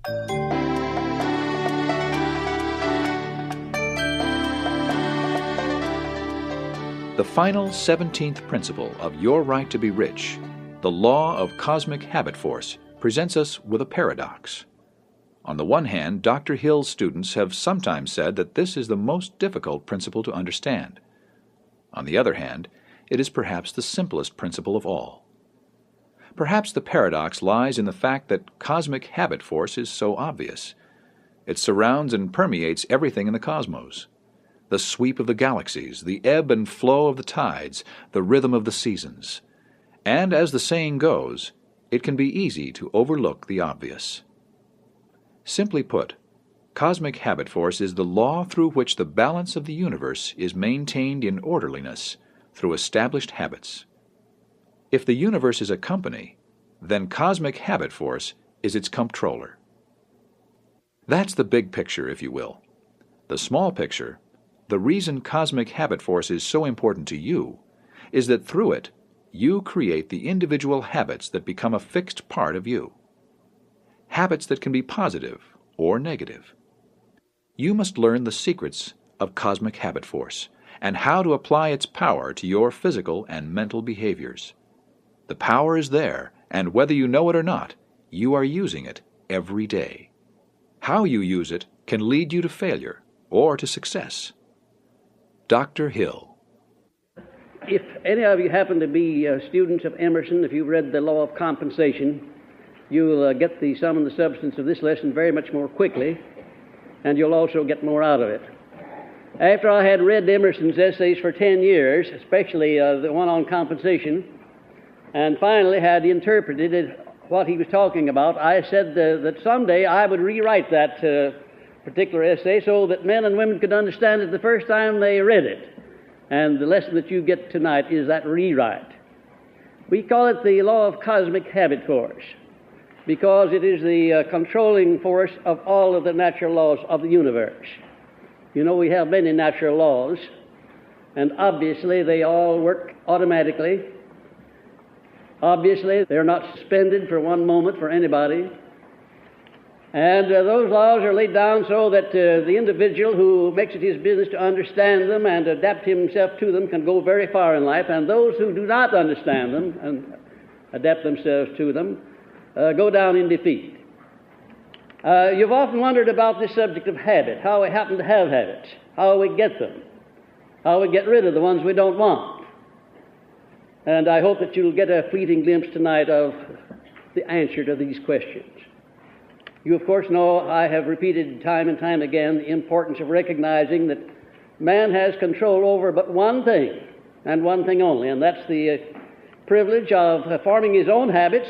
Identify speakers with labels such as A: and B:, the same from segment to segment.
A: The final 17th principle of Your Right to be Rich, the law of cosmic habit force, presents us with a paradox. On the one hand, Dr. Hill's students have sometimes said that this is the most difficult principle to understand. On the other hand, it is perhaps the simplest principle of all. Perhaps the paradox lies in the fact that cosmic habit force is so obvious. It surrounds and permeates everything in the cosmos. The sweep of the galaxies, the ebb and flow of the tides, the rhythm of the seasons. And as the saying goes, it can be easy to overlook the obvious. Simply put, cosmic habit force is the law through which the balance of the universe is maintained in orderliness through established habits. If the universe is a company, then cosmic habit force is its comptroller. That's the big picture, if you will. The small picture, the reason cosmic habit force is so important to you, is that through it, you create the individual habits that become a fixed part of you. Habits that can be positive or negative. You must learn the secrets of cosmic habit force and how to apply its power to your physical and mental behaviors. The power is there, and whether you know it or not, you are using it every day. How you use it can lead you to failure or to success. Dr. Hill.
B: If any of you happen to be students of Emerson, if you've read The Law of Compensation, you'll get the sum and the substance of this lesson very much more quickly, and you'll also get more out of it. After I had read Emerson's essays for 10 years, especially the one on compensation, and finally had interpreted what he was talking about, I said that someday I would rewrite that particular essay so that men and women could understand it the first time they read it. And the lesson that you get tonight is that rewrite. We call it the law of cosmic habit force because it is the controlling force of all of the natural laws of the universe. You know, we have many natural laws, and obviously they all work automatically. Obviously, they're not suspended for one moment for anybody. And those laws are laid down so that the individual who makes it his business to understand them and adapt himself to them can go very far in life, and those who do not understand them and adapt themselves to them go down in defeat. You've often wondered about this subject of habit, how we happen to have habits, how we get them, how we get rid of the ones we don't want. And I hope that you'll get a fleeting glimpse tonight of the answer to these questions. You, of course, know I have repeated time and time again the importance of recognizing that man has control over but one thing, and one thing only, and that's the privilege of forming his own habits,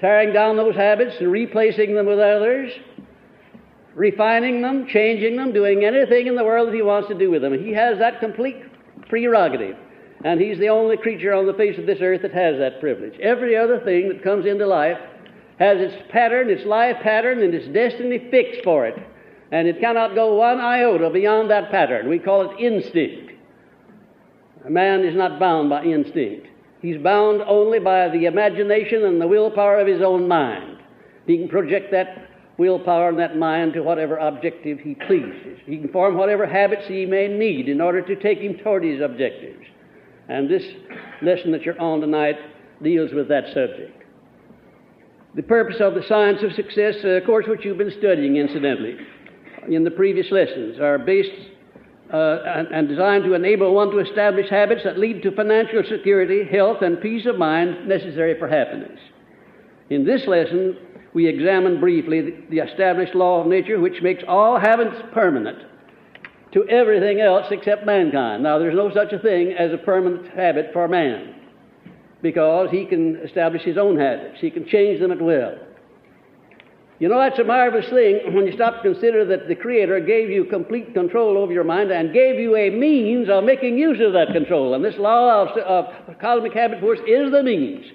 B: tearing down those habits and replacing them with others, refining them, changing them, doing anything in the world that he wants to do with them. He has that complete prerogative, and he's the only creature on the face of this earth that has that privilege. Every other thing that comes into life has its pattern, its life pattern, and its destiny fixed for it. And it cannot go one iota beyond that pattern. We call it instinct. A man is not bound by instinct. He's bound only by the imagination and the willpower of his own mind. He can project that willpower and that mind to whatever objective he pleases. He can form whatever habits he may need in order to take him toward his objectives. And this lesson that you're on tonight deals with that subject. The purpose of the science of success, of course, which you've been studying, incidentally, in the previous lessons, are based and designed to enable one to establish habits that lead to financial security, health, and peace of mind necessary for happiness. In this lesson, we examine briefly the established law of nature, which makes all habits permanent to everything else except mankind. Now, there's no such a thing as a permanent habit for man, because he can establish his own habits. He can change them at will. You know, that's a marvelous thing when you stop to consider that the Creator gave you complete control over your mind and gave you a means of making use of that control. And this law of cosmic habit force is the means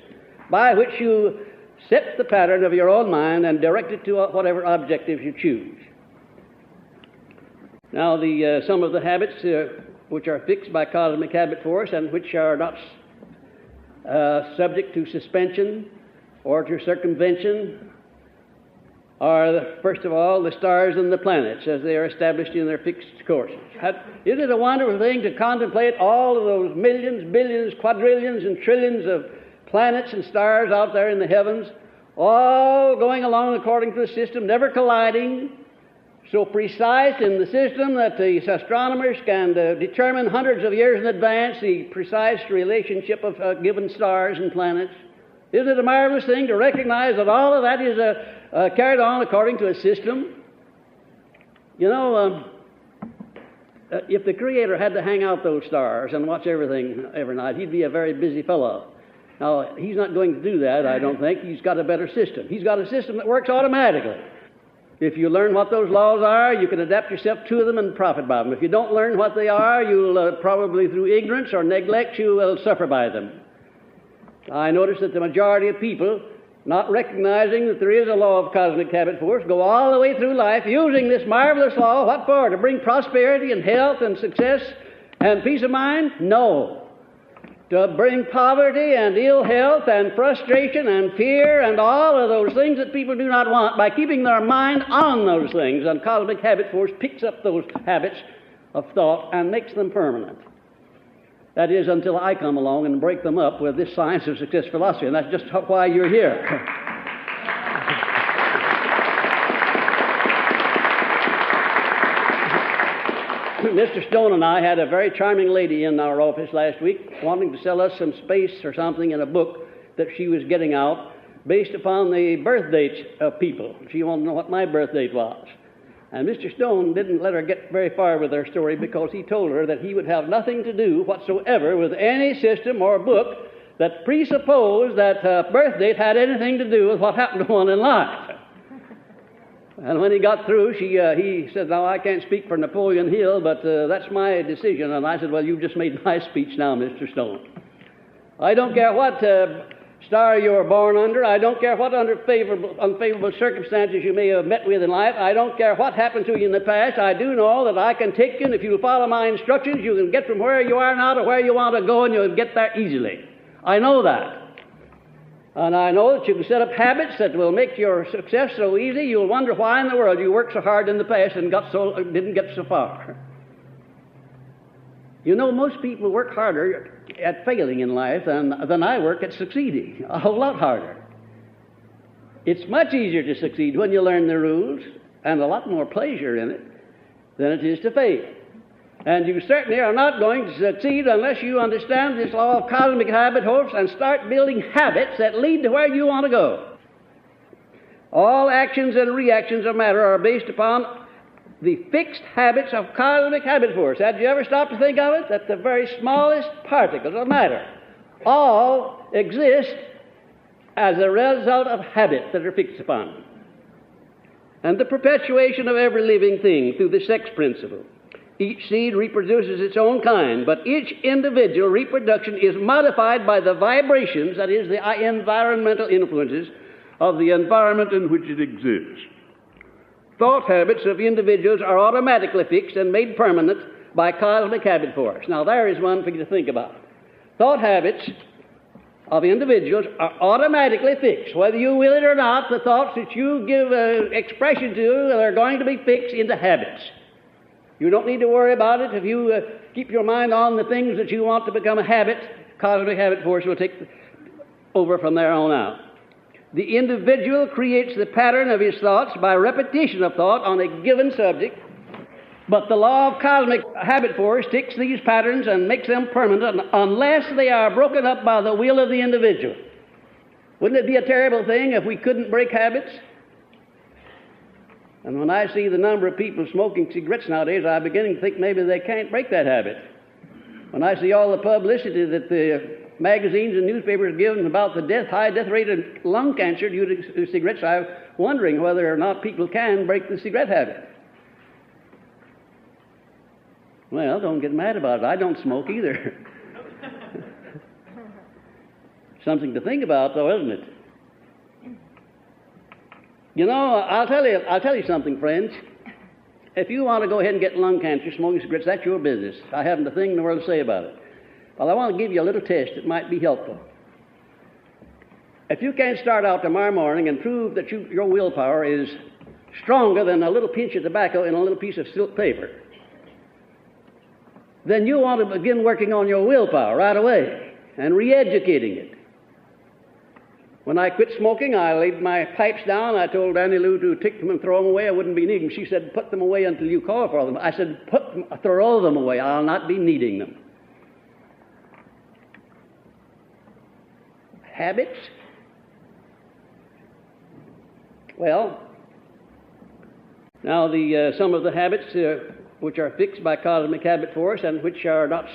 B: by which you set the pattern of your own mind and direct it to whatever objectives you choose. Now, some of the habits which are fixed by cosmic habit force and which are not subject to suspension or to circumvention are, first of all, the stars and the planets as they are established in their fixed courses. Isn't it a wonderful thing to contemplate all of those millions, billions, quadrillions, and trillions of planets and stars out there in the heavens, all going along according to a system, never colliding, so precise in the system that the astronomers can determine hundreds of years in advance the precise relationship of given stars and planets? Isn't it a marvelous thing to recognize that all of that is carried on according to a system? You know, if the Creator had to hang out those stars and watch everything every night, he'd be a very busy fellow. Now, he's not going to do that, I don't think. He's got a better system. He's got a system that works automatically. If you learn what those laws are, you can adapt yourself to them and profit by them. If you don't learn what they are, you'll probably through ignorance or neglect, you will suffer by them. I notice that the majority of people, not recognizing that there is a law of cosmic habit force, go all the way through life using this marvelous law. What for? To bring prosperity and health and success and peace of mind? No. To bring poverty and ill health and frustration and fear and all of those things that people do not want by keeping their mind on those things. And cosmic habit force picks up those habits of thought and makes them permanent. That is, until I come along and break them up with this science of success philosophy, and that's just why you're here. Mr. Stone and I had a very charming lady in our office last week wanting to sell us some space or something in a book that she was getting out based upon the birth dates of people. She wanted to know what my birth date was. And Mr. Stone didn't let her get very far with her story because he told her that he would have nothing to do whatsoever with any system or book that presupposed that birth date had anything to do with what happened to one in life. And when he got through, he said, "Now, I can't speak for Napoleon Hill, but that's my decision." And I said, "Well, you've just made my speech now, Mr. Stone. I don't care what star you were born under. I don't care what unfavorable circumstances you may have met with in life. I don't care what happened to you in the past. I do know that I can take you, and if you follow my instructions, you can get from where you are now to where you want to go, and you'll get there easily. I know that. And I know that you can set up habits that will make your success so easy, you'll wonder why in the world you worked so hard in the past and didn't get so far. You know, most people work harder at failing in life than I work at succeeding, a whole lot harder. It's much easier to succeed when you learn the rules, and a lot more pleasure in it than it is to fail. And you certainly are not going to succeed unless you understand this law of cosmic habit force and start building habits that lead to where you want to go. All actions and reactions of matter are based upon the fixed habits of cosmic habit force. Had you ever stopped to think of it? That the very smallest particles of matter all exist as a result of habits that are fixed upon. And the perpetuation of every living thing through the sex principle. Each seed reproduces its own kind, but each individual reproduction is modified by the vibrations, that is, the environmental influences of the environment in which it exists. Thought habits of individuals are automatically fixed and made permanent by cosmic habit force. Now, there is one for you to think about. Thought habits of individuals are automatically fixed. Whether you will it or not, the thoughts that you give expression to are going to be fixed into habits. You don't need to worry about it. If you keep your mind on the things that you want to become a habit, cosmic habit force will take over from there on out. The individual creates the pattern of his thoughts by repetition of thought on a given subject, but the law of cosmic habit force takes these patterns and makes them permanent unless they are broken up by the will of the individual. Wouldn't it be a terrible thing if we couldn't break habits? And when I see the number of people smoking cigarettes nowadays, I'm beginning to think maybe they can't break that habit. When I see all the publicity that the magazines and newspapers give about the high death rate of lung cancer due to cigarettes, I'm wondering whether or not people can break the cigarette habit. Well, don't get mad about it. I don't smoke either. Something to think about, though, isn't it? You know, I'll tell you something, friends. If you want to go ahead and get lung cancer smoking cigarettes, that's your business. I haven't a thing in the world to say about it. But I want to give you a little test that might be helpful. If you can't start out tomorrow morning and prove that your willpower is stronger than a little pinch of tobacco in a little piece of silk paper, then you want to begin working on your willpower right away and re-educating it. When I quit smoking, I laid my pipes down. I told Annie Lou to take them and throw them away. I wouldn't be needing them. She said, put them away until you call for them. I said, throw them away. I'll not be needing them. Habits? Well, now some of the habits which are fixed by cosmic habit force and which are not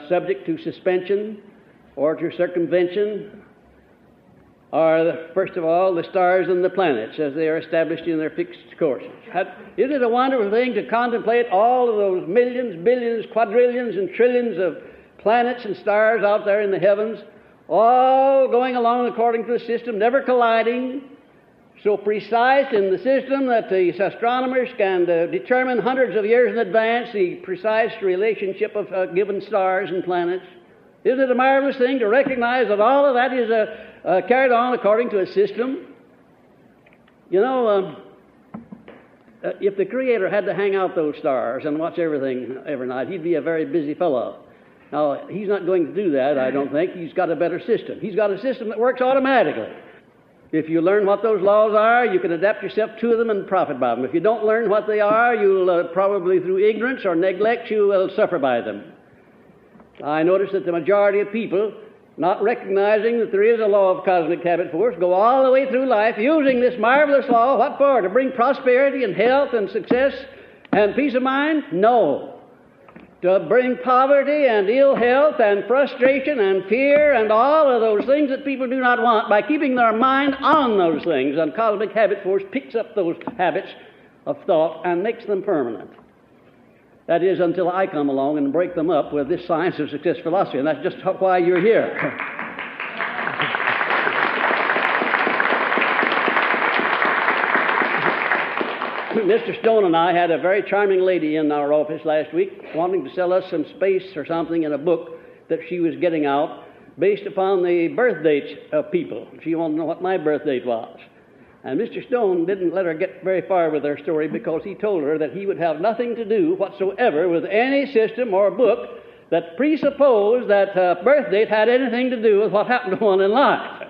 B: subject to suspension or to circumvention are, first of all, the stars and the planets as they are established in their fixed courses. Isn't it a wonderful thing to contemplate all of those millions, billions, quadrillions, and trillions of planets and stars out there in the heavens, all going along according to a system, never colliding, so precise in the system that the astronomers can determine hundreds of years in advance the precise relationship of given stars and planets? Isn't it a marvelous thing to recognize that all of that is carried on according to a system? You know, if the Creator had to hang out those stars and watch everything every night, he'd be a very busy fellow. Now, he's not going to do that, I don't think. He's got a better system. He's got a system that works automatically. If you learn what those laws are, you can adapt yourself to them and profit by them. If you don't learn what they are, you'll probably through ignorance or neglect, you will suffer by them. I notice that the majority of people, not recognizing that there is a law of cosmic habit force, go all the way through life using this marvelous law. What for? To bring prosperity and health and success and peace of mind? No. To bring poverty and ill health and frustration and fear and all of those things that people do not want by keeping their mind on those things. And cosmic habit force picks up those habits of thought and makes them permanent. That is, until I come along and break them up with this science of success philosophy, and that's just why you're here. Mr. Stone and I had a very charming lady in our office last week wanting to sell us some space or something in a book that she was getting out based upon the birth dates of people. She wanted to know what my birth date was. And Mr. Stone didn't let her get very far with her story because he told her that he would have nothing to do whatsoever with any system or book that presupposed that birth date had anything to do with what happened to one in life.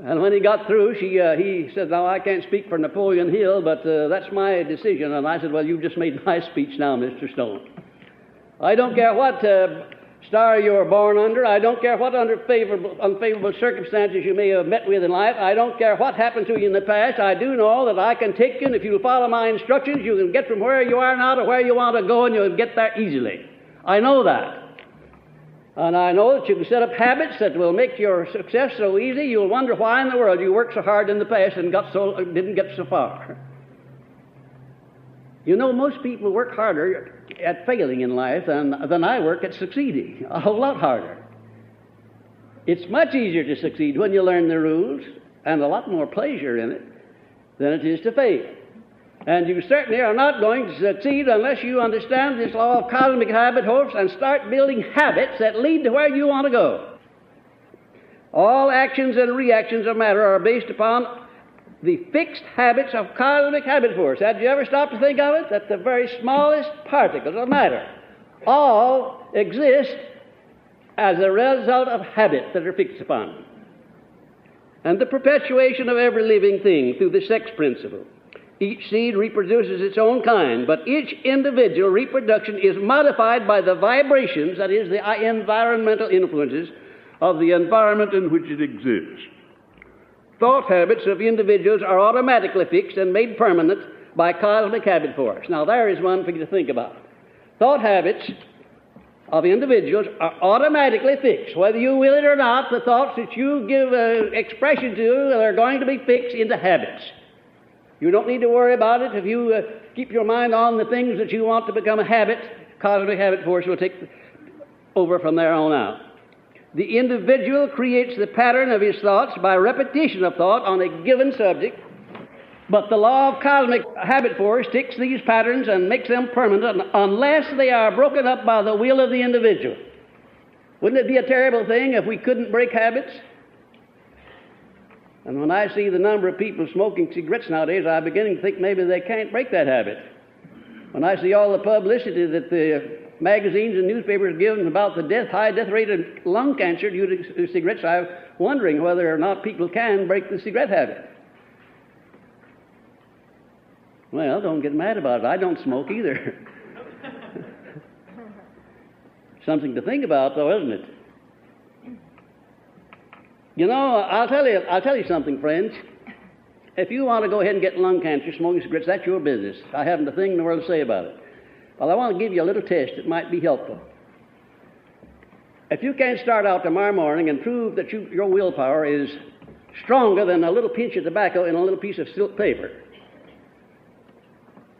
B: And when he got through, he said, now, I can't speak for Napoleon Hill, but that's my decision. And I said, well, you've just made my speech now, Mr. Stone. I don't care what star you were born under. I don't care what unfavorable circumstances you may have met with in life. I don't care what happened to you in the past. I do know that I can take you, and if you follow my instructions, you can get from where you are now to where you want to go, and you'll get there easily. I know that. And I know that you can set up habits that will make your success so easy, you'll wonder why in the world you worked so hard in the past and didn't get so far. You know, most people work harder at failing in life than I work at succeeding, a whole lot harder. It's much easier to succeed when you learn the rules, and a lot more pleasure in it than it is to fail. And you certainly are not going to succeed unless you understand this law of cosmic habit force and start building habits that lead to where you want to go. All actions and reactions of matter are based upon the fixed habits of cosmic habit force. Had you ever stopped to think of it? That the very smallest particles of matter all exist as a result of habits that are fixed upon. And the perpetuation of every living thing through the sex principle. Each seed reproduces its own kind, but each individual reproduction is modified by the vibrations, that is, the environmental influences of the environment in which it exists. Thought habits of individuals are automatically fixed and made permanent by cosmic habit force. Now, there is one for you to think about. Thought habits of individuals are automatically fixed. Whether you will it or not, the thoughts that you give expression to are going to be fixed into habits. You don't need to worry about it. If you keep your mind on the things that you want to become a habit, cosmic habit force will take over from there on out. The individual creates the pattern of his thoughts by repetition of thought on a given subject, but the law of cosmic habit force takes these patterns and makes them permanent unless they are broken up by the will of the individual. Wouldn't it be a terrible thing if we couldn't break habits? And when I see the number of people smoking cigarettes nowadays, I'm beginning to think maybe they can't break that habit. When I see all the publicity that the magazines and newspapers give about the high death rate of lung cancer due to cigarettes, I'm wondering whether or not people can break the cigarette habit. Well, don't get mad about it. I don't smoke either. Something to think about, though, isn't it? You know, I'll tell you something, friends. If you want to go ahead and get lung cancer smoking cigarettes, that's your business. I haven't a thing in the world to say about it. But I want to give you a little test that might be helpful. If you can't start out tomorrow morning and prove that your willpower is stronger than a little pinch of tobacco in a little piece of silk paper,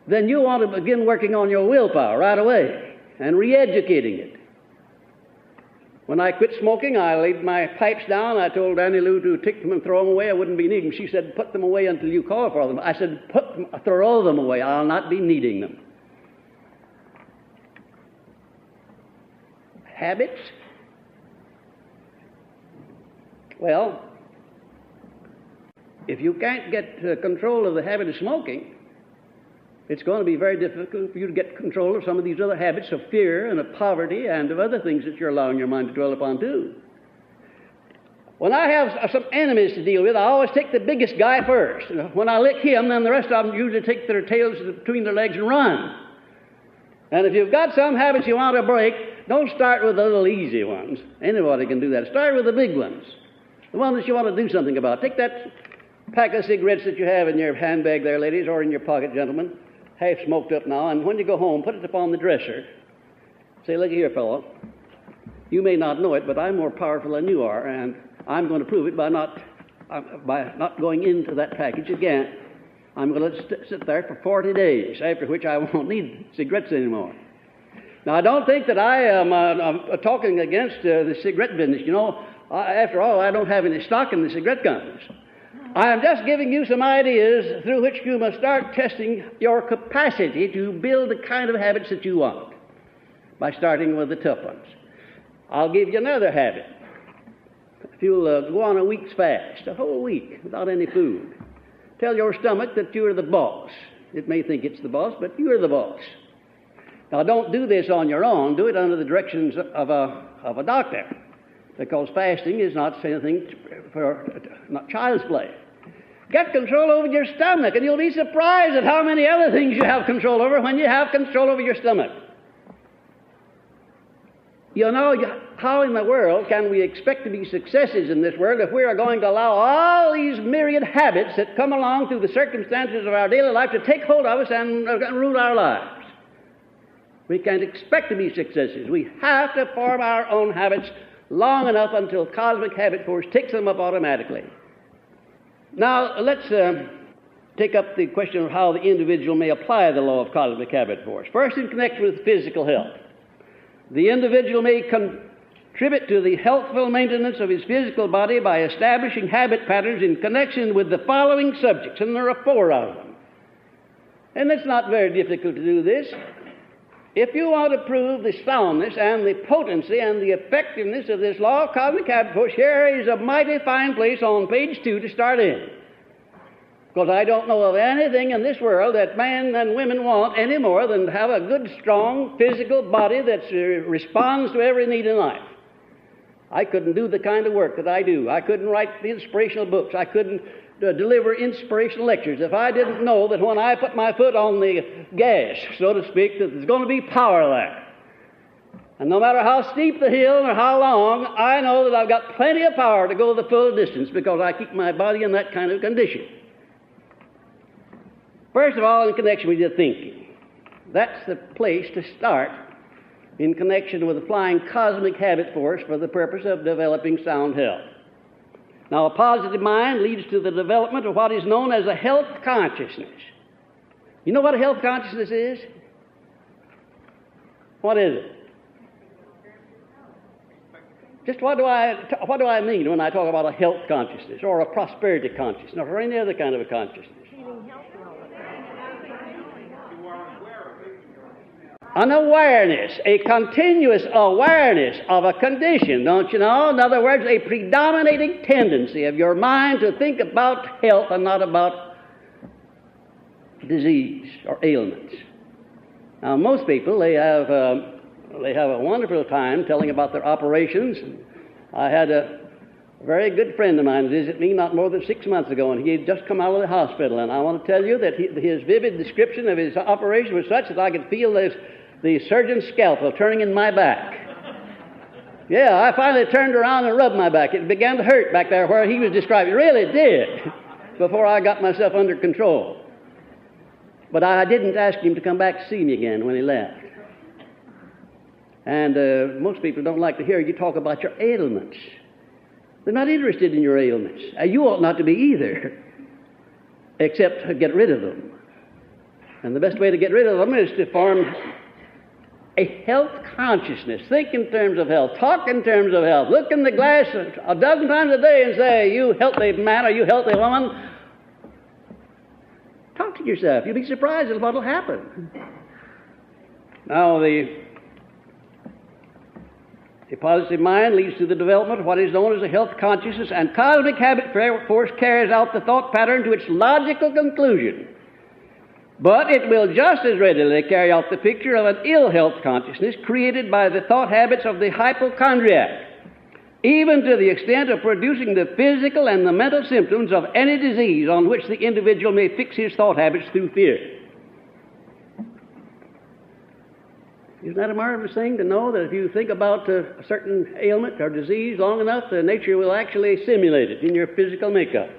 B: then you want to begin working on your willpower right away and re-educating it. When I quit smoking, I laid my pipes down. I told Annie Lou to take them and throw them away. I wouldn't be needing them. She said, put them away until you call for them. I said, throw them away. I'll not be needing them. Habits? Well, if you can't get control of the habit of smoking, it's going to be very difficult for you to get control of some of these other habits of fear and of poverty and of other things that you're allowing your mind to dwell upon too. When I have some enemies to deal with, I always take the biggest guy first. When I lick him, then the rest of them usually take their tails between their legs and run. And if you've got some habits you want to break, don't start with the little easy ones. Anybody can do that. Start with the big ones, the ones that you want to do something about. Take that pack of cigarettes that you have in your handbag there, ladies, or in your pocket, gentlemen, half smoked up now, and when you go home, put it upon the dresser. Say, look here, fellow, you may not know it, but I'm more powerful than you are, and I'm going to prove it by not going into that package again. I'm going to sit there for 40 days, after which I won't need cigarettes anymore. Now, I don't think that I am talking against the cigarette business. You know, after all, I don't have any stock in the cigarette companies. I am just giving you some ideas through which you must start testing your capacity to build the kind of habits that you want by starting with the tough ones. I'll give you another habit. If you'll go on a week's fast, a whole week without any food, tell your stomach that you're the boss. It may think it's the boss, but you're the boss. Now, don't do this on your own. Do it under the directions of a doctor, because fasting is not anything not child's play. Get control over your stomach, and you'll be surprised at how many other things you have control over when you have control over your stomach. You know, how in the world can we expect to be successes in this world if we are going to allow all these myriad habits that come along through the circumstances of our daily life to take hold of us and rule our lives? We can't expect to be successes. We have to form our own habits long enough until cosmic habit force takes them up automatically. Now, let's take up the question of how the individual may apply the law of cosmic habit force. First, in connection with physical health. The individual may contribute to the healthful maintenance of his physical body by establishing habit patterns in connection with the following subjects, and there are 4 of them. And it's not very difficult to do this. If you want to prove the soundness and the potency and the effectiveness of this law of cosmic habit force, here is a mighty fine place on page 2 to start in. Because I don't know of anything in this world that men and women want any more than to have a good, strong, physical body that responds to every need in life. I couldn't do the kind of work that I do. I couldn't write the inspirational books. I couldn't deliver inspirational lectures if I didn't know that when I put my foot on the gas, so to speak, that there's going to be power there. And no matter how steep the hill or how long, I know that I've got plenty of power to go the full distance because I keep my body in that kind of condition. First of all, in connection with your thinking. That's the place to start in connection with applying cosmic habit force for the purpose of developing sound health. Now, a positive mind leads to the development of what is known as a health consciousness. You know what a health consciousness is? What is it? Just what do I mean when I talk about a health consciousness or a prosperity consciousness or any other kind of a consciousness? an awareness, a continuous awareness of a condition, don't you know? In other words, a predominating tendency of your mind to think about health and not about disease or ailments. Now, most people, they have a wonderful time telling about their operations. I had a very good friend of mine visit me not more than 6 months ago, and he had just come out of the hospital. And I want to tell you that his vivid description of his operation was such that I could feel the surgeon's scalpel turning in my back. Yeah, I finally turned around and rubbed my back. It began to hurt back there where he was describing. It really did, before I got myself under control. But I didn't ask him to come back to see me again when he left. And most people don't like to hear you talk about your ailments. They're not interested in your ailments. You ought not to be either, except to get rid of them. And the best way to get rid of them is to form a health consciousness. Think in terms of health. Talk in terms of health. Look in the glass a dozen times a day and say, you healthy man or you healthy woman. Talk to yourself. You'll be surprised at what will happen. Now, the positive mind leads to the development of what is known as a health consciousness, and cosmic habit force carries out the thought pattern to its logical conclusion. But it will just as readily carry out the picture of an ill health consciousness created by the thought habits of the hypochondriac, even to the extent of producing the physical and the mental symptoms of any disease on which the individual may fix his thought habits through fear. Isn't that a marvelous thing to know that if you think about a certain ailment or disease long enough, nature will actually simulate it in your physical makeup?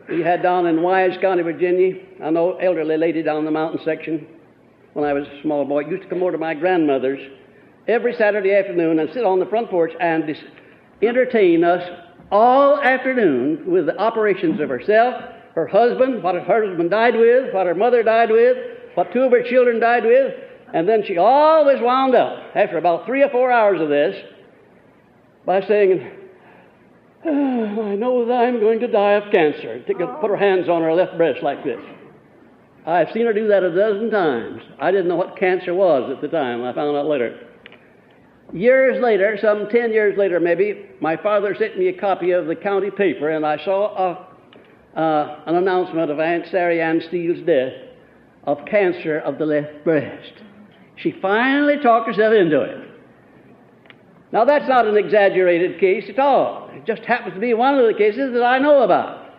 B: We had down in Wise County, Virginia, I know elderly lady down in the mountain section when I was a small boy, used to come over to my grandmother's every Saturday afternoon and sit on the front porch and entertain us all afternoon with the operations of herself, her husband, what her husband died with, what her mother died with, what two of her children died with, and then she always wound up, after about 3 or 4 hours of this, by saying, I know that I'm going to die of cancer. Put her hands on her left breast like this. I've seen her do that a dozen times. I didn't know what cancer was at the time. I found out later. Years later, some 10 years later maybe, my father sent me a copy of the county paper, and I saw an announcement of Aunt Sarah Ann Steele's death of cancer of the left breast. She finally talked herself into it. Now, that's not an exaggerated case at all. It just happens to be one of the cases that I know about.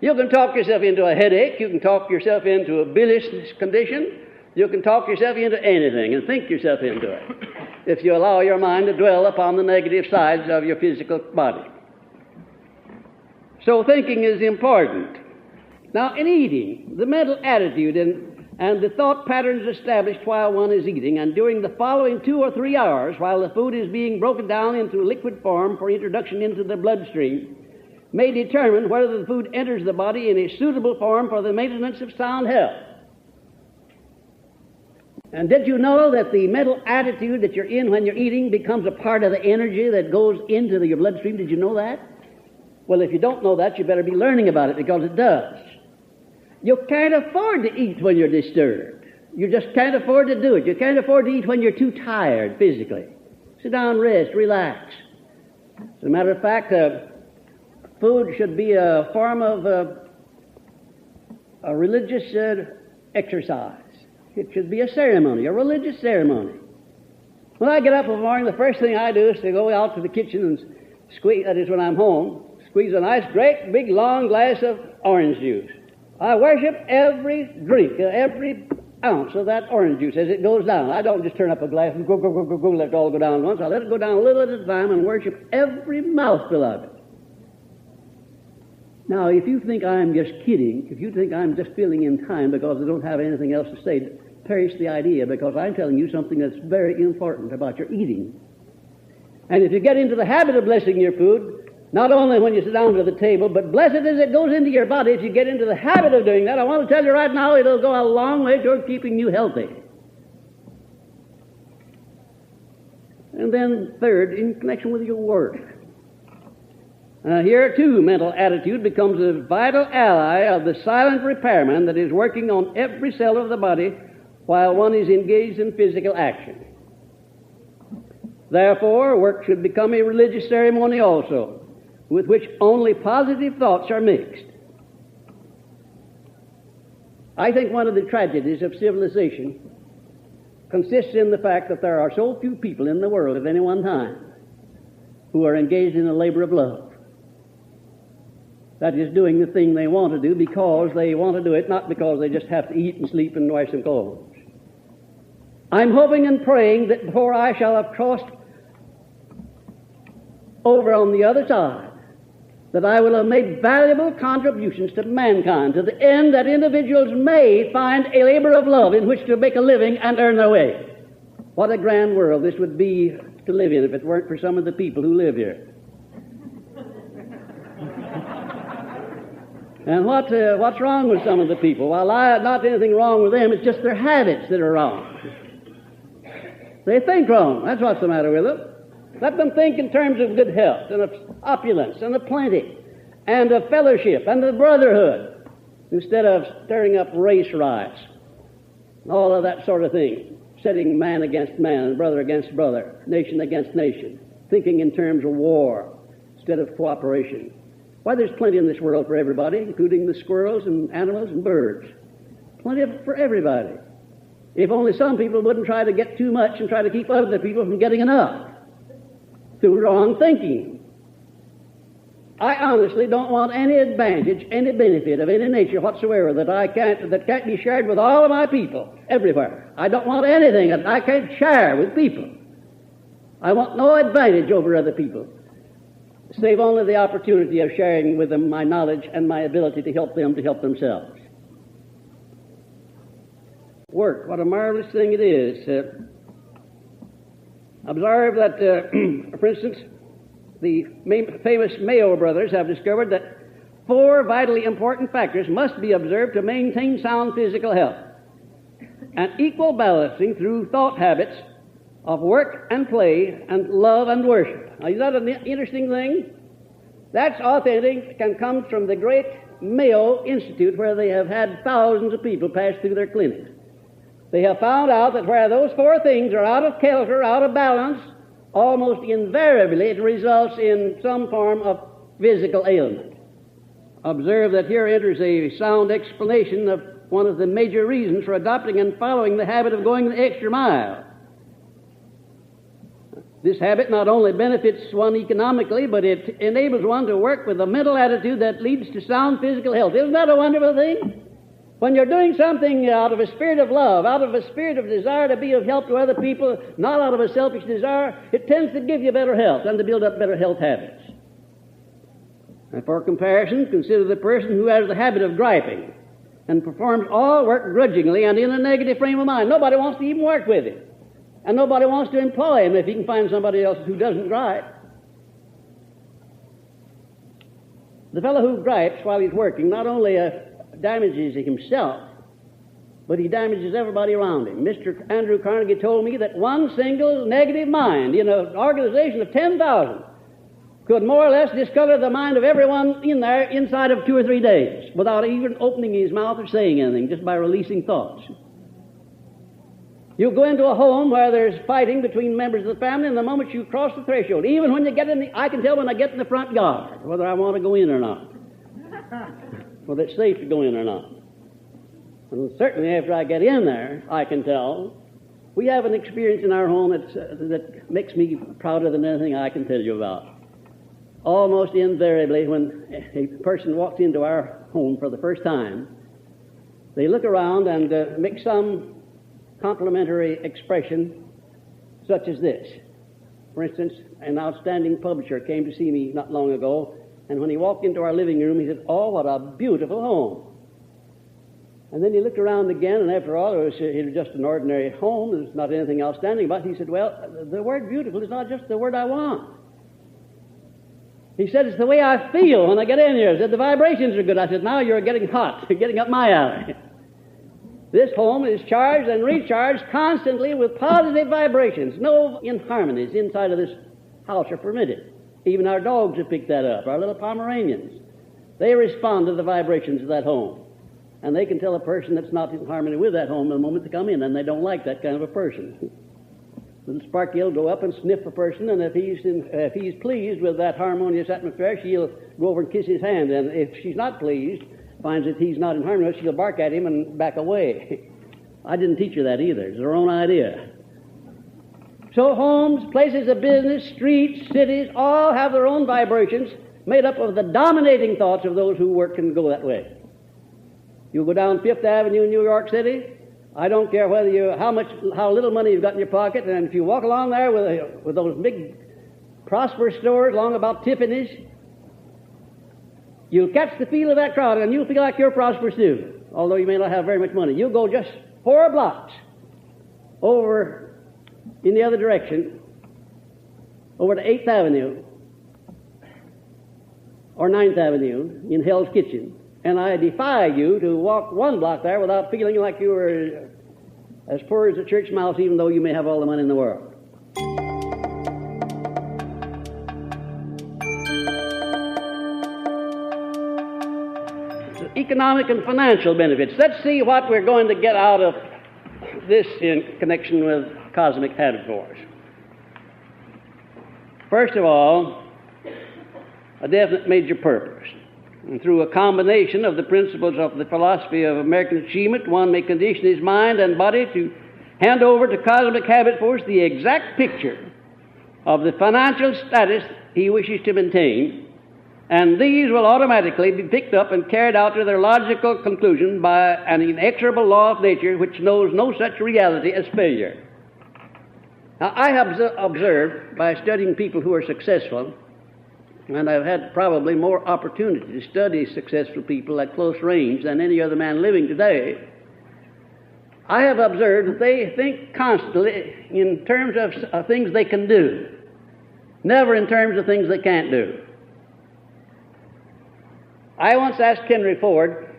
B: You can talk yourself into a headache. You can talk yourself into a bilious condition. You can talk yourself into anything and think yourself into it if you allow your mind to dwell upon the negative sides of your physical body. So thinking is important. Now, in eating, the mental attitude and the thought patterns established while one is eating and during the following 2 or 3 hours while the food is being broken down into liquid form for introduction into the bloodstream may determine whether the food enters the body in a suitable form for the maintenance of sound health. And did you know that the mental attitude that you're in when you're eating becomes a part of the energy that goes into your bloodstream? Did you know that? Well, if you don't know that, you better be learning about it, because it does. You can't afford to eat when you're disturbed. You just can't afford to do it. You can't afford to eat when you're too tired physically. Sit down, rest, relax. As a matter of fact, food should be a form of a religious exercise. It should be a ceremony, a religious ceremony. When I get up in the morning, the first thing I do is to go out to the kitchen and squeeze, that is when I'm home, squeeze a nice, great, big, long glass of orange juice. I worship every drink, every ounce of that orange juice as it goes down. I don't just turn up a glass and go, let it all go down at once. I let it go down a little at a time and worship every mouthful of it. Now, if you think I'm just kidding, if you think I'm just filling in time because I don't have anything else to say, perish the idea, because I'm telling you something that's very important about your eating. And if you get into the habit of blessing your food, not only when you sit down to the table, but bless it as it goes into your body, if you get into the habit of doing that, I want to tell you right now, it'll go a long way toward keeping you healthy. And then third, in connection with your work. Here, too, mental attitude becomes a vital ally of the silent repairman that is working on every cell of the body while one is engaged in physical action. Therefore, work should become a religious ceremony also, with which only positive thoughts are mixed. I think one of the tragedies of civilization consists in the fact that there are so few people in the world at any one time who are engaged in a labor of love. That is, doing the thing they want to do because they want to do it, not because they just have to eat and sleep and wash some clothes. I'm hoping and praying that before I shall have crossed over on the other side, that I will have made valuable contributions to mankind to the end that individuals may find a labor of love in which to make a living and earn their way. What a grand world this would be to live in if it weren't for some of the people who live here. And what's wrong with some of the people? Well, not anything wrong with them, it's just their habits that are wrong. They think wrong. That's what's the matter with them. Let them think in terms of good health and of opulence and of plenty and of fellowship and of brotherhood instead of stirring up race riots, all of that sort of thing, setting man against man and brother against brother, nation against nation, thinking in terms of war instead of cooperation. Why, there's plenty in this world for everybody, including the squirrels and animals and birds. Plenty of it for everybody. If only some people wouldn't try to get too much and try to keep other people from getting enough through wrong thinking. I honestly don't want any advantage, any benefit of any nature whatsoever that can't be shared with all of my people everywhere. I don't want anything that I can't share with people. I want no advantage over other people, save only the opportunity of sharing with them my knowledge and my ability to help them to help themselves. Work, what a marvelous thing it is. Observe that, for instance, the famous Mayo brothers have discovered that 4 vitally important factors must be observed to maintain sound physical health: an equal balancing through thought habits of work and play and love and worship. Now, is that an interesting thing? That's authentic, can come from the great Mayo Institute, where they have had thousands of people pass through their clinics. They have found out that where those 4 things are out of kilter, out of balance, almost invariably it results in some form of physical ailment. Observe that here enters a sound explanation of one of the major reasons for adopting and following the habit of going the extra mile. This habit not only benefits one economically, but it enables one to work with a mental attitude that leads to sound physical health. Isn't that a wonderful thing? When you're doing something out of a spirit of love, out of a spirit of desire to be of help to other people, not out of a selfish desire, it tends to give you better health and to build up better health habits. And for comparison, consider the person who has the habit of griping and performs all work grudgingly and in a negative frame of mind. Nobody wants to even work with him, and nobody wants to employ him if he can find somebody else who doesn't gripe. The fellow who gripes while he's working not only damages himself, but he damages everybody around him. Mr. Andrew Carnegie told me that one single negative mind in an organization of 10,000 could more or less discolor the mind of everyone in there inside of 2 or 3 days without even opening his mouth or saying anything, just by releasing thoughts. You go into a home where there's fighting between members of the family, and the moment you cross the threshold, even when you get in I can tell when I get in the front yard whether I want to go in or not, whether it's safe to go in or not. And certainly after I get in there, I can tell. We have an experience in our home that makes me prouder than anything I can tell you about. Almost invariably, when a person walks into our home for the first time, they look around and make some complimentary expression such as this. For instance, an outstanding publisher came to see me not long ago, and when he walked into our living room, he said, "Oh, what a beautiful home." And then he looked around again, and after all, it was just an ordinary home. There's not anything outstanding about it. He said, "Well, the word beautiful is not just the word I want." He said, "It's the way I feel when I get in here." He said, "The vibrations are good." I said, "Now you're getting hot. You're getting up my alley." This home is charged and recharged constantly with positive vibrations. No inharmonies inside of this house are permitted. Even our dogs have picked that up, our little Pomeranians. They respond to the vibrations of that home. And they can tell a person that's not in harmony with that home the moment they come in, and they don't like that kind of a person. Little Sparky will go up and sniff a person, and if he's pleased with that harmonious atmosphere, she'll go over and kiss his hand. And if she's not pleased, finds that he's not in harmony, she'll bark at him and back away. I didn't teach her that either. It's her own idea. So homes, places of business, streets, cities, all have their own vibrations made up of the dominating thoughts of those who work and go that way. You go down Fifth Avenue in New York City, I don't care whether how little money you've got in your pocket, and if you walk along there with those big prosperous stores along about Tiffany's, you'll catch the feel of that crowd, and you'll feel like you're prosperous too, although you may not have very much money. You'll go just 4 blocks over in the other direction, over to 8th Avenue or 9th Avenue in Hell's Kitchen, and I defy you to walk 1 block there without feeling like you were as poor as a church mouse, even though you may have all the money in the world. Economic and financial benefits. Let's see what we're going to get out of this in connection with cosmic habit force. First of all, a definite major purpose. And through a combination of the principles of the philosophy of American achievement, one may condition his mind and body to hand over to cosmic habit force the exact picture of the financial status he wishes to maintain, and these will automatically be picked up and carried out to their logical conclusion by an inexorable law of nature which knows no such reality as failure. Now, I have observed by studying people who are successful, and I've had probably more opportunity to study successful people at close range than any other man living today, I have observed that they think constantly in terms of things they can do, never in terms of things they can't do. I once asked Henry Ford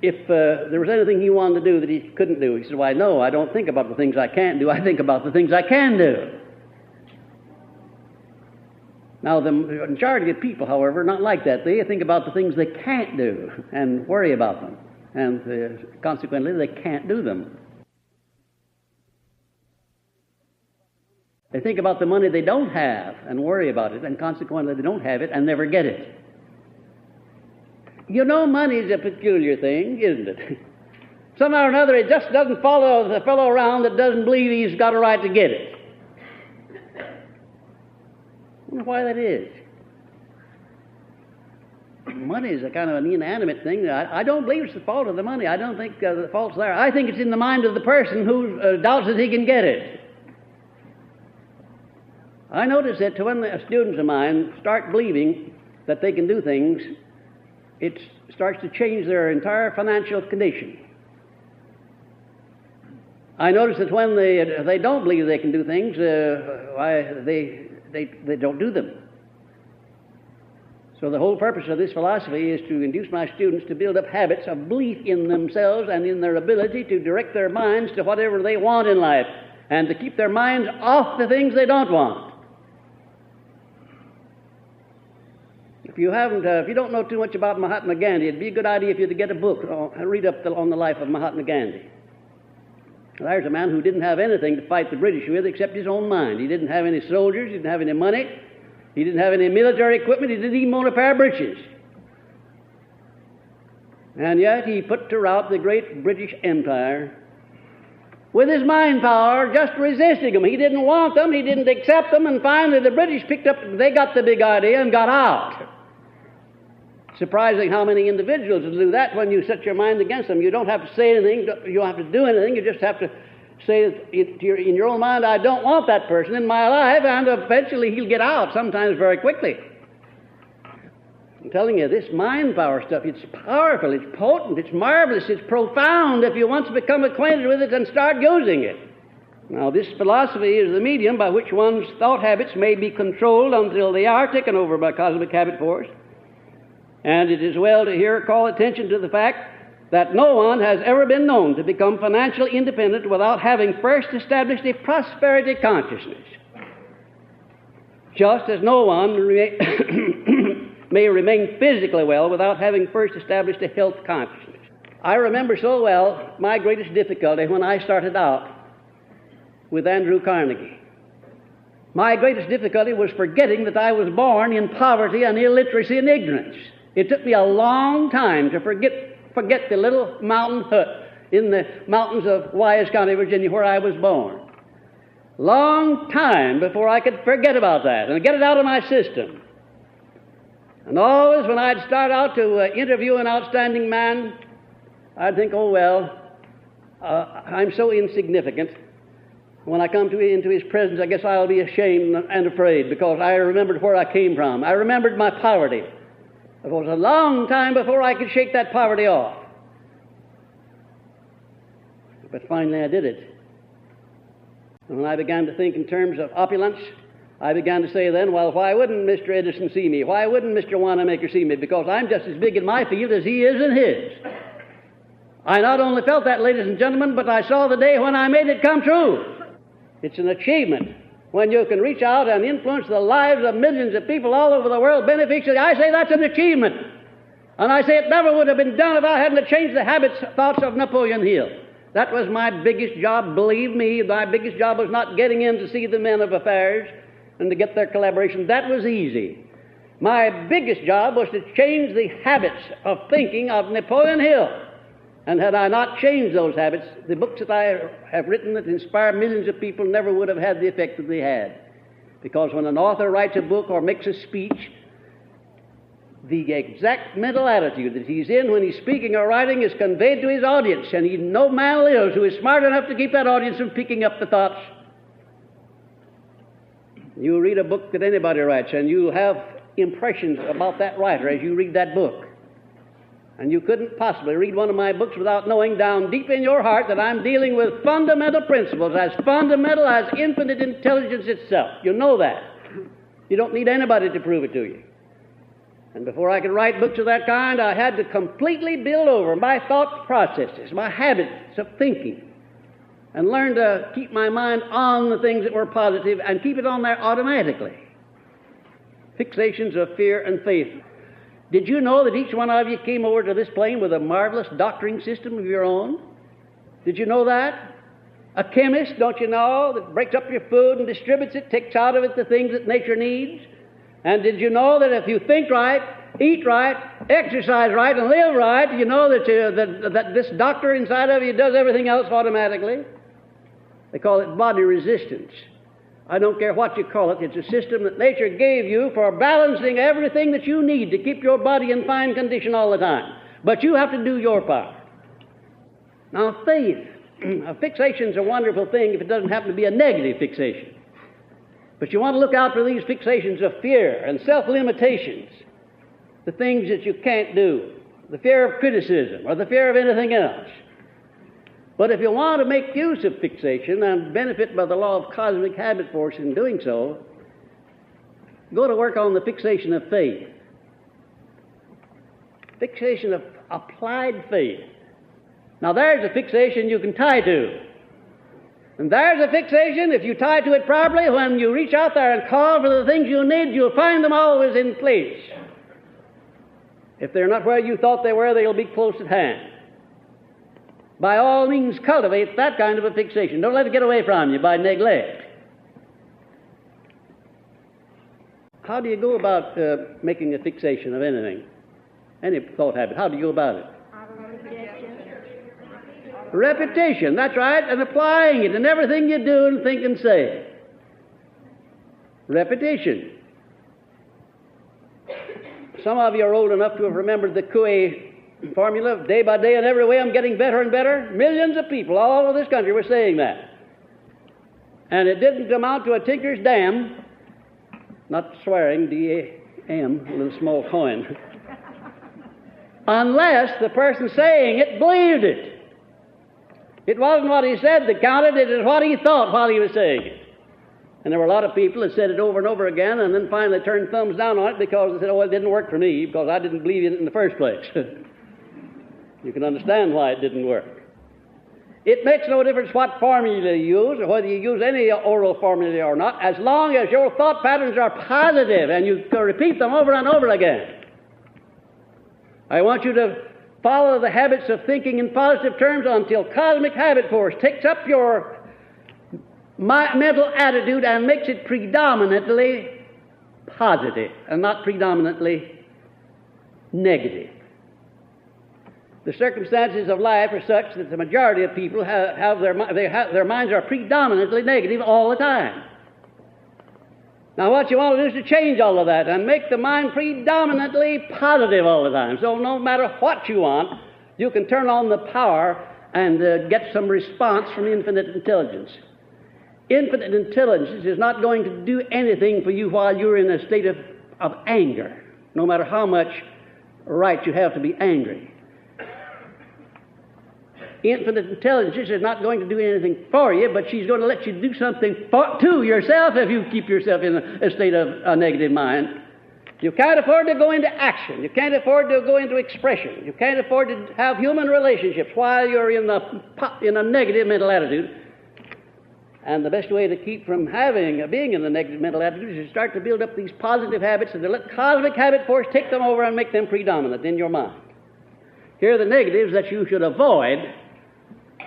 B: if there was anything he wanted to do that he couldn't do. He said, "Why, no, I don't think about the things I can't do. I think about the things I can do." Now, the majority of people, however, are not like that. They think about the things they can't do and worry about them, and consequently, they can't do them. They think about the money they don't have and worry about it, and consequently, they don't have it and never get it. You know, money's a peculiar thing, isn't it? Somehow or another, it just doesn't follow the fellow around that doesn't believe he's got a right to get it. I wonder why that is. Money is a kind of an inanimate thing. I don't believe it's the fault of the money. I don't think the fault's there. I think it's in the mind of the person who doubts that he can get it. I notice that when students of mine start believing that they can do things, it starts to change their entire financial condition. I notice that when they don't believe they can do things, they don't do them. So the whole purpose of this philosophy is to induce my students to build up habits of belief in themselves and in their ability to direct their minds to whatever they want in life, and to keep their minds off the things they don't want. If you don't know too much about Mahatma Gandhi, it'd be a good idea for you to get a book, read up on the life of Mahatma Gandhi. There's a man who didn't have anything to fight the British with except his own mind. He didn't have any soldiers, he didn't have any money, he didn't have any military equipment, he didn't even own a pair of breeches. And yet he put to rout the great British Empire with his mind power, just resisting them. He didn't want them, he didn't accept them, and finally the British they got the big idea and got out. Surprising how many individuals will do that when you set your mind against them. You don't have to say anything, you don't have to do anything, you just have to say in your own mind, I don't want that person in my life, and eventually he'll get out, sometimes very quickly. I'm telling you, this mind power stuff, it's powerful, it's potent, it's marvelous, it's profound if you once become acquainted with it and start using it. Now, this philosophy is the medium by which one's thought habits may be controlled until they are taken over by cosmic habit force. And it is well to here call attention to the fact that no one has ever been known to become financially independent without having first established a prosperity consciousness. Just as no one may remain physically well without having first established a health consciousness. I remember so well my greatest difficulty when I started out with Andrew Carnegie. My greatest difficulty was forgetting that I was born in poverty and illiteracy and ignorance. It took me a long time to forget the little mountain hut in the mountains of Wise County, Virginia, where I was born. Long time before I could forget about that and get it out of my system. And always when I'd start out to interview an outstanding man, I'd think, oh, well, I'm so insignificant. When I come into his presence, I guess I'll be ashamed and afraid because I remembered where I came from. I remembered my poverty. It was a long time before I could shake that poverty off. But finally I did it. And when I began to think in terms of opulence, I began to say then, well, why wouldn't Mr. Edison see me? Why wouldn't Mr. Wanamaker see me? Because I'm just as big in my field as he is in his. I not only felt that, ladies and gentlemen, but I saw the day when I made it come true. It's an achievement when you can reach out and influence the lives of millions of people all over the world beneficially. I say that's an achievement. And I say it never would have been done if I hadn't changed the habits, thoughts of Napoleon Hill. That was my biggest job, believe me. My biggest job was not getting in to see the men of affairs and to get their collaboration. That was easy. My biggest job was to change the habits of thinking of Napoleon Hill. And had I not changed those habits, the books that I have written that inspire millions of people never would have had the effect that they had. Because when an author writes a book or makes a speech, the exact mental attitude that he's in when he's speaking or writing is conveyed to his audience, and no man lives who is smart enough to keep that audience from picking up the thoughts. You read a book that anybody writes, and you'll have impressions about that writer as you read that book. And you couldn't possibly read one of my books without knowing down deep in your heart that I'm dealing with fundamental principles, as fundamental as infinite intelligence itself. You know that. You don't need anybody to prove it to you. And before I could write books of that kind, I had to completely build over my thought processes, my habits of thinking, and learn to keep my mind on the things that were positive and keep it on there automatically. Fixations of fear and faith. Did you know that each one of you came over to this plane with a marvelous doctoring system of your own? Did you know that? A chemist, don't you know, that breaks up your food and distributes it, takes out of it the things that nature needs? And did you know that if you think right, eat right, exercise right, and live right, you know that this doctor inside of you does everything else automatically? They call it body resistance. I don't care what you call it. It's a system that nature gave you for balancing everything that you need to keep your body in fine condition all the time. But you have to do your part. Now, faith. A fixation's a wonderful thing if it doesn't happen to be a negative fixation. But you want to look out for these fixations of fear and self-limitations, the things that you can't do, the fear of criticism or the fear of anything else. But if you want to make use of fixation and benefit by the law of cosmic habit force in doing so, go to work on the fixation of faith. Fixation of applied faith. Now there's a fixation you can tie to. And there's a fixation, if you tie to it properly, when you reach out there and call for the things you need, you'll find them always in place. If they're not where you thought they were, they'll be close at hand. By all means, cultivate that kind of a fixation. Don't let it get away from you by neglect. How do you go about making a fixation of anything? Any thought habit? How do you go about it? Repetition, that's right, and applying it in everything you do and think and say. Repetition. Some of you are old enough to have remembered the Coué formula. Day by day and every way I'm getting better and better. Millions of people all over this country were saying that. And it didn't amount to a tinker's dam, not swearing, D-A-M, a little small coin, unless the person saying it believed it. It wasn't what he said that counted, it was what he thought while he was saying it. And there were a lot of people that said it over and over again and then finally turned thumbs down on it because they said, oh, it didn't work for me because I didn't believe in it in the first place. You can understand why it didn't work. It makes no difference what formula you use, or whether you use any oral formula or not, as long as your thought patterns are positive and you can repeat them over and over again. I want you to follow the habits of thinking in positive terms until cosmic habit force takes up your mental attitude and makes it predominantly positive and not predominantly negative. The circumstances of life are such that the majority of people their minds are predominantly negative all the time. Now what you want to do is to change all of that and make the mind predominantly positive all the time. So no matter what you want, you can turn on the power and get some response from infinite intelligence. Infinite intelligence is not going to do anything for you while you're in a state of anger, no matter how much right you have to be angry. Infinite intelligence is not going to do anything for you, but she's going to let you do something to yourself if you keep yourself in a state of a negative mind. You can't afford to go into action. You can't afford to go into expression. You can't afford to have human relationships while you're in a negative mental attitude. And the best way to keep from being in the negative mental attitude is to start to build up these positive habits and to let cosmic habit force take them over and make them predominant in your mind. Here are the negatives that you should avoid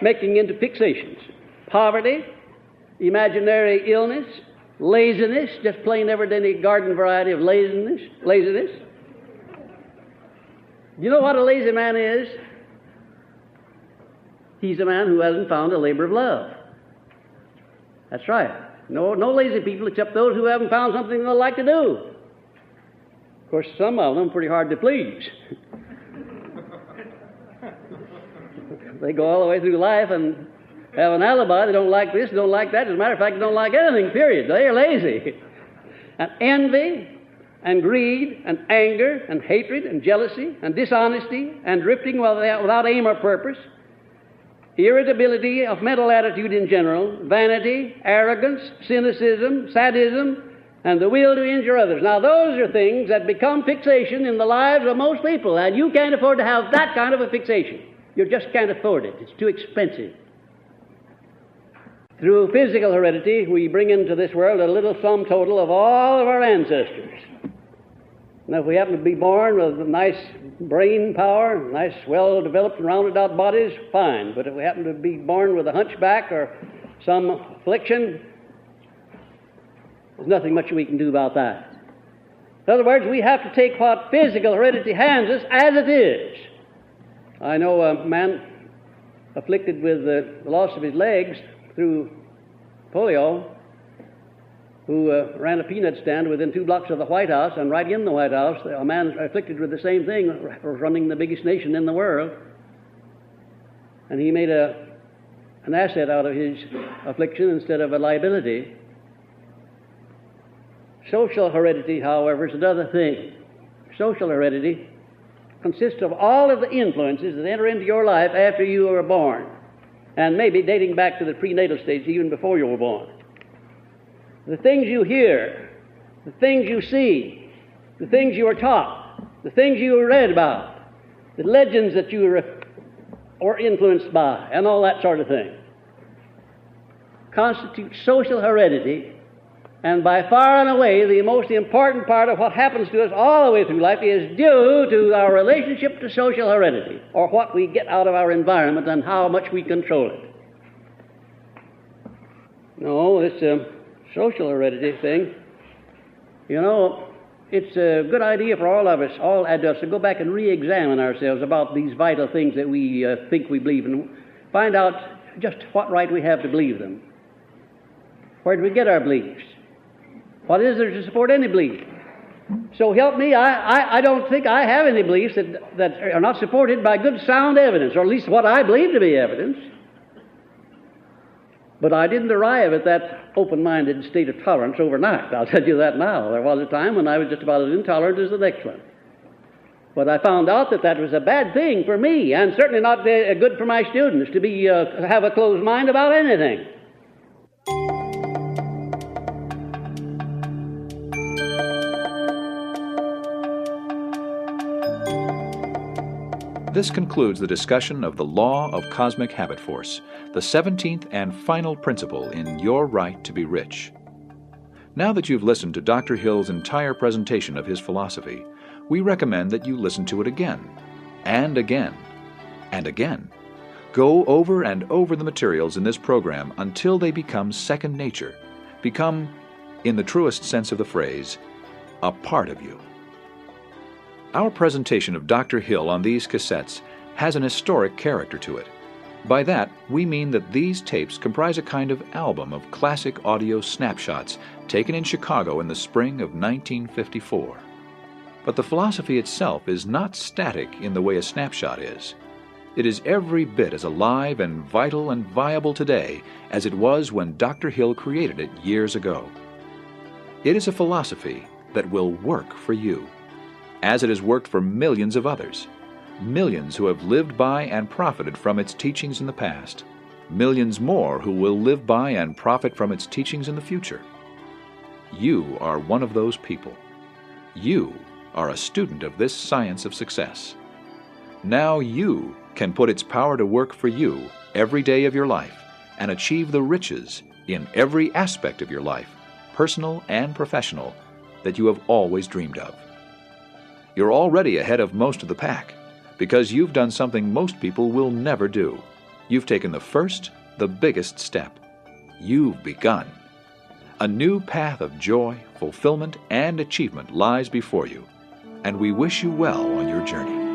B: making into fixations: poverty, imaginary illness, laziness, just plain everyday garden variety of laziness. You know what a lazy man is? He's a man who hasn't found a labor of love. That's right. No lazy people except those who haven't found something they like to do. Of course, some of them are pretty hard to please. They go all the way through life and have an alibi. They don't like this, don't like that. As a matter of fact, they don't like anything, period. They are lazy. And envy and greed and anger and hatred and jealousy and dishonesty and drifting without aim or purpose, irritability of mental attitude in general, vanity, arrogance, cynicism, sadism, and the will to injure others. Now, those are things that become fixation in the lives of most people, and you can't afford to have that kind of a fixation. You just can't afford it. It's too expensive. Through physical heredity, we bring into this world a little sum total of all of our ancestors. Now, if we happen to be born with nice brain power, nice, well-developed and rounded-out bodies, fine. But if we happen to be born with a hunchback or some affliction, there's nothing much we can do about that. In other words, we have to take what physical heredity hands us as it is. I know a man afflicted with the loss of his legs through polio who ran a peanut stand within 2 blocks of the White House, and right in the White House, a man afflicted with the same thing was running the biggest nation in the world. And he made an asset out of his affliction instead of a liability. Social heredity, however, is another thing. Social heredity consists of all of the influences that enter into your life after you were born, and maybe dating back to the prenatal stage, even before you were born. The things you hear, the things you see, the things you were taught, the things you read about, the legends that you were influenced by, and all that sort of thing, constitute social heredity. And by far and away, the most important part of what happens to us all the way through life is due to our relationship to social heredity, or what we get out of our environment and how much we control it. No, this social heredity thing, you know, it's a good idea for all of us, all adults, to go back and re-examine ourselves about these vital things that we think we believe in. Find out just what right we have to believe them. Where do we get our beliefs? What is there to support any belief? So help me, I don't think I have any beliefs that are not supported by good sound evidence, or at least what I believe to be evidence. But I didn't arrive at that open-minded state of tolerance overnight. I'll tell you that now. There was a time when I was just about as intolerant as the next one. But I found out that was a bad thing for me, and certainly not good for my students to have a closed mind about anything.
A: This concludes the discussion of the law of cosmic habit force, the 17th and final principle in Your Right to be Rich. Now that you've listened to Dr. Hill's entire presentation of his philosophy, we recommend that you listen to it again, and again, and again. Go over and over the materials in this program until they become second nature, become, in the truest sense of the phrase, a part of you. Our presentation of Dr. Hill on these cassettes has an historic character to it. By that, we mean that these tapes comprise a kind of album of classic audio snapshots taken in Chicago in the spring of 1954. But the philosophy itself is not static in the way a snapshot is. It is every bit as alive and vital and viable today as it was when Dr. Hill created it years ago. It is a philosophy that will work for you, as it has worked for millions of others, millions who have lived by and profited from its teachings in the past, millions more who will live by and profit from its teachings in the future. You are one of those people. You are a student of this science of success. Now you can put its power to work for you every day of your life and achieve the riches in every aspect of your life, personal and professional, that you have always dreamed of. You're already ahead of most of the pack because you've done something most people will never do. You've taken the first, the biggest step. You've begun. A new path of joy, fulfillment, and achievement lies before you, and we wish you well on your journey.